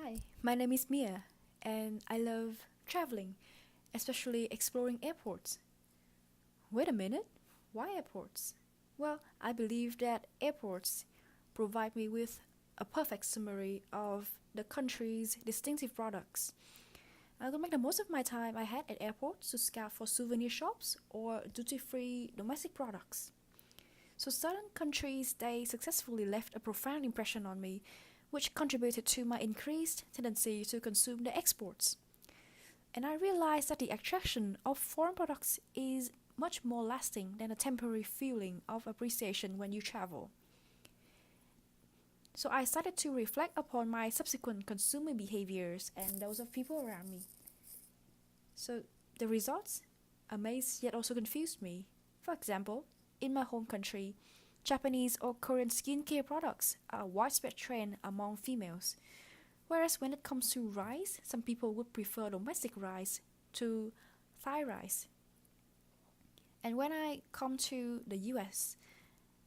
Hi, my name is Mia, and I love traveling, especially exploring airports. Wait a minute, why airports? Well, I believe that airports provide me with a perfect summary of the country's distinctive products. I will make the most of my time I had at airports to scout for souvenir shops or duty-free domestic products. So certain countries they successfully left a profound impression on me, which contributed to my increased tendency to consume their exports. And I realized that the attraction of foreign products is much more lasting than a temporary feeling of appreciation when you travel. So I started to reflect upon my subsequent consumer behaviors and those of people around me. So the results amazed yet also confused me. For example, in my home country, Japanese or Korean skincare products are a widespread trend among females. Whereas when it comes to rice, some people would prefer domestic rice to Thai rice. And when I come to the US,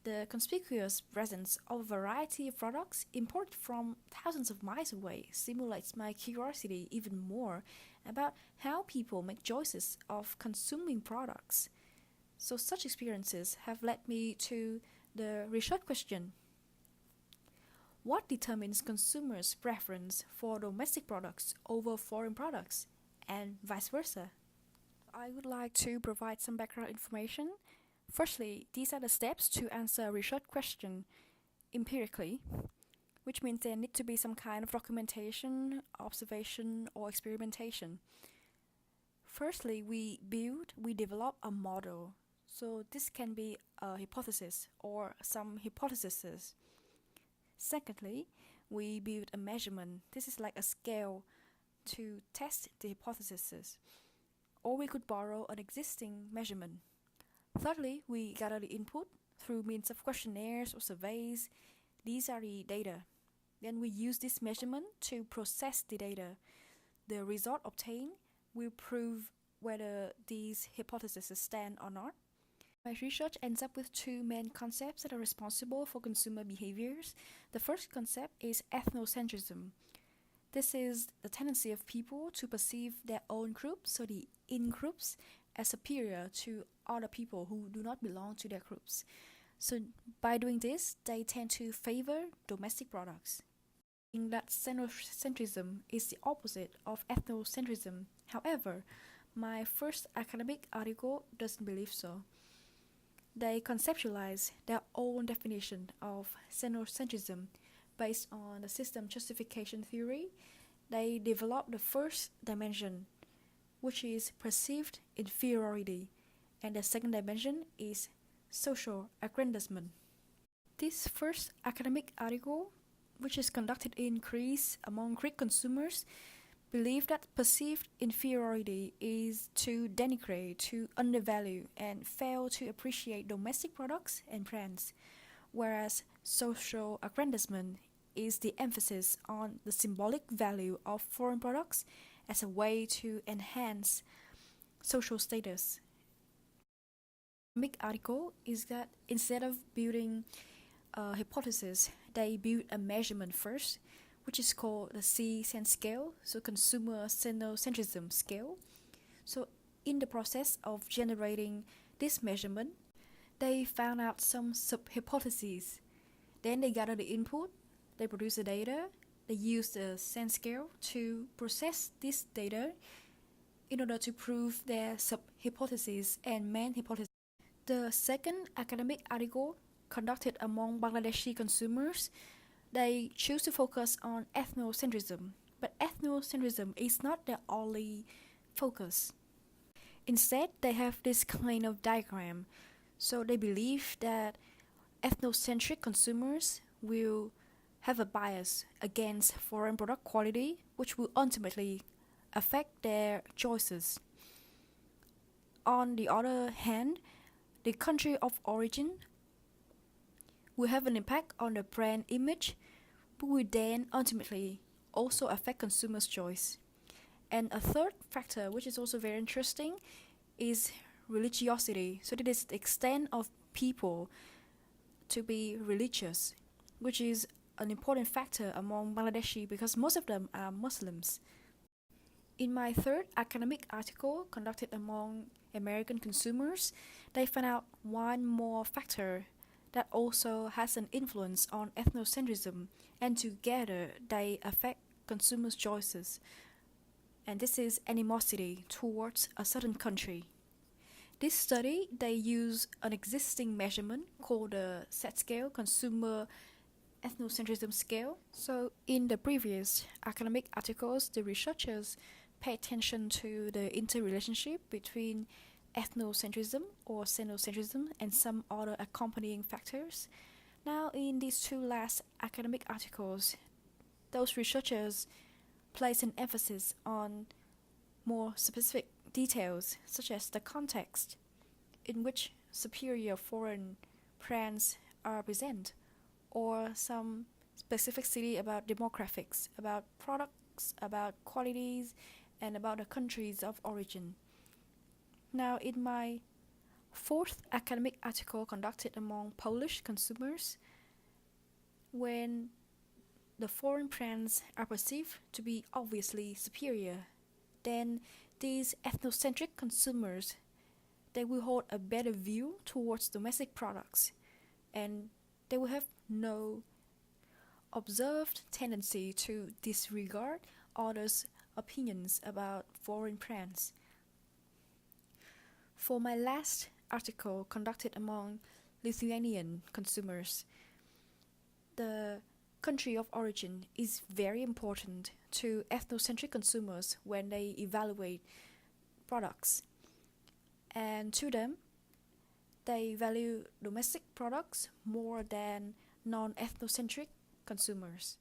the conspicuous presence of a variety of products imported from thousands of miles away stimulates my curiosity even more about how people make choices of consuming products. So such experiences have led me to the research question: what determines consumers' preference for domestic products over foreign products, and vice versa? I would like to provide some background information. Firstly, these are the steps to answer a research question empirically, which means there need to be some kind of documentation, observation, or experimentation. Firstly, we develop a model. So this can be a hypothesis or some hypotheses. Secondly, we build a measurement. This is like a scale to test the hypotheses. Or we could borrow an existing measurement. Thirdly, we gather the input through means of questionnaires or surveys. These are the data. Then we use this measurement to process the data. The result obtained will prove whether these hypotheses stand or not. My research ends up with two main concepts that are responsible for consumer behaviors. The first concept is ethnocentrism. This is the tendency of people to perceive their own groups, so the in-groups, as superior to other people who do not belong to their groups. So by doing this, they tend to favor domestic products. In that xenocentrism is the opposite of ethnocentrism. However, my first academic article doesn't believe so. They conceptualize their own definition of xenocentrism based on the system justification theory. They develop the first dimension, which is perceived inferiority, and the second dimension is social aggrandizement. This first academic article, which is conducted in Greece among Greek consumers, believe that perceived inferiority is to denigrate, to undervalue, and fail to appreciate domestic products and brands, whereas social aggrandizement is the emphasis on the symbolic value of foreign products as a way to enhance social status. The academic article is that instead of building a hypothesis, they build a measurement first, which is called the C-SEN scale, so consumer xenocentrism scale. So in the process of generating this measurement, they found out some sub-hypotheses. Then they gather the input, they produce the data, they use the SEN scale to process this data in order to prove their sub-hypotheses and main hypothesis. The second academic article conducted among Bangladeshi consumers, they choose to focus on ethnocentrism, but ethnocentrism is not their only focus. Instead, they have this kind of diagram. So they believe that ethnocentric consumers will have a bias against foreign product quality, which will ultimately affect their choices. On the other hand, the country of origin will have an impact on the brand image, but will then ultimately also affect consumers' choice. And a third factor, which is also very interesting, is religiosity. So that is the extent of people to be religious, which is an important factor among Bangladeshi because most of them are Muslims. In my third academic article conducted among American consumers, they found out one more factor that also has an influence on ethnocentrism, and together they affect consumers' choices. And this is animosity towards a certain country. This study, they use an existing measurement called the set scale, consumer ethnocentrism scale. So in the previous academic articles, the researchers pay attention to the interrelationship between ethnocentrism or xenocentrism and some other accompanying factors. Now in these two last academic articles, those researchers place an emphasis on more specific details such as the context in which superior foreign brands are present, or some specificity about demographics, about products, about qualities, and about the countries of origin. Now, in my fourth academic article conducted among Polish consumers, when the foreign brands are perceived to be obviously superior, then these ethnocentric consumers, they will hold a better view towards domestic products, and they will have no observed tendency to disregard others' opinions about foreign brands. For my last article conducted among Lithuanian consumers, the country of origin is very important to ethnocentric consumers when they evaluate products. And to them, they value domestic products more than non-ethnocentric consumers.